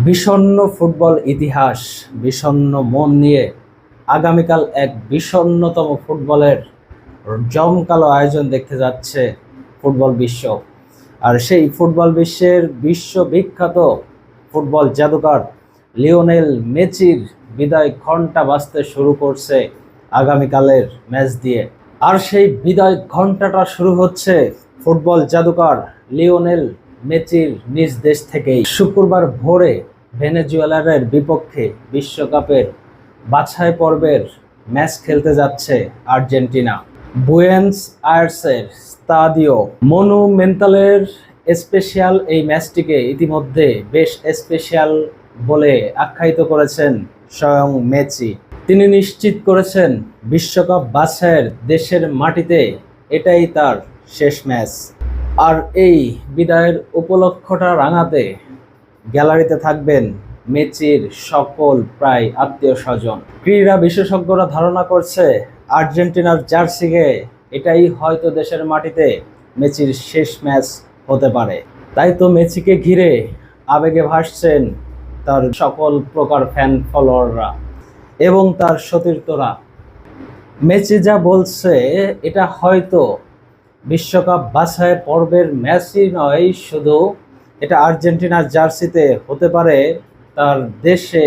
বিষণ্ণ ফুটবল ইতিহাস, বিষণ্ণ মন নিয়ে আগামীকাল এক বিষণ্ণতম ফুটবলের জমকালো আয়োজন দেখতে যাচ্ছে ফুটবল বিশ্ব। আর সেই ফুটবল বিশ্বের বিশ্ববিখ্যাত ফুটবল জাদুকর লিওনেল মেসির বিদায় ঘণ্টা বাজতে শুরু করছে আগামীকালের ম্যাচ দিয়ে। আর সেই বিদায় ঘণ্টাটা শুরু হচ্ছে ফুটবল জাদুকর লিওনেল মেসির নিজ দেশ থেকেই। শুক্রবার ভোরে ভেনেজুয়েলার বিপক্ষে বিশ্বকাপের বাছাই পর্বের ম্যাচ খেলতে যাচ্ছে আর্জেন্টিনা। বুয়েন্স আয়ার্সের স্তাদিও মনুমেন্টালের স্পেশাল এই ম্যাচটিকে ইতিমধ্যে বেশ স্পেশাল বলে আখ্যায়িত করেছেন স্বয়ং মেসি। তিনি নিশ্চিত করেছেন বিশ্বকাপ বাছাইয়ের দেশের মাটিতে এটাই তার শেষ ম্যাচ। আর এই বিদায়ের উপলক্ষটা রাঙাতে গ্যালারিতে থাকবেন মেসির সকল প্রায় আত্মীয় স্বজন। ক্রীড়া বিশেষজ্ঞরা ধারণা করছে আর্জেন্টিনার জার্সিকে এটাই হয়তো দেশের মাটিতে মেসির শেষ ম্যাচ হতে পারে। তাই তো মেসিকে ঘিরে আবেগে ভাসছেন তার সকল প্রকার ফ্যান ফলোয়াররা এবং তার সতীর্থরা। মেসি যা বলছে এটা হয়তো বিশ্বকাপ বাছাই পর্বের ম্যাচই নয়, শুধু এটা আর্জেন্টিনার জার্সিতে হতে পারে তার দেশে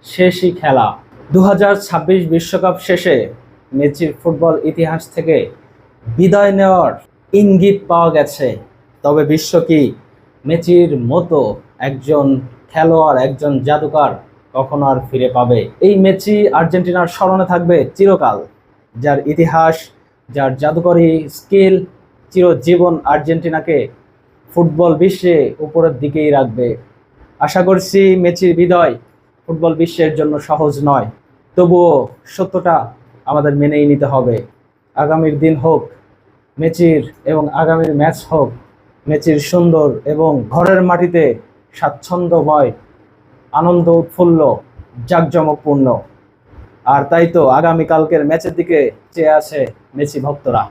শেষই খেলা। 2026 বিশ্বকাপ শেষে মেসির ফুটবল ইতিহাস থেকে বিদায় নেওয়ার ইঙ্গিত পাওয়া গেছে। তবে বিশ্ব কি মেসির মতো একজন খেলোয়াড়, একজন জাদুকর কখনো আর ফিরে পাবে? এই মেসি আর্জেন্টিনার স্মরণে থাকবে চিরকাল, যার ইতিহাস, যার জাদুকরী স্কিল চিরজীবন আর্জেন্টিনাকে ফুটবল বিশ্বে উপরের দিকেই রাখবে। আশা করছি মেসির বিদায় ফুটবল বিশ্বের জন্য সহজ নয়, তবুও সত্যটা আমাদের মেনেই নিতে হবে। আগামীর দিন হোক মেসির এবং আগামীর ম্যাচ হোক মেসির সুন্দর এবং ঘরের মাটিতে স্বাচ্ছন্দ্যময়, আনন্দ উৎফুল্ল, জাঁকজমকপূর্ণ। আর তাই তো আগামীকালকের ম্যাচের দিকে চেয়ে আছে মেসি ভক্তরা।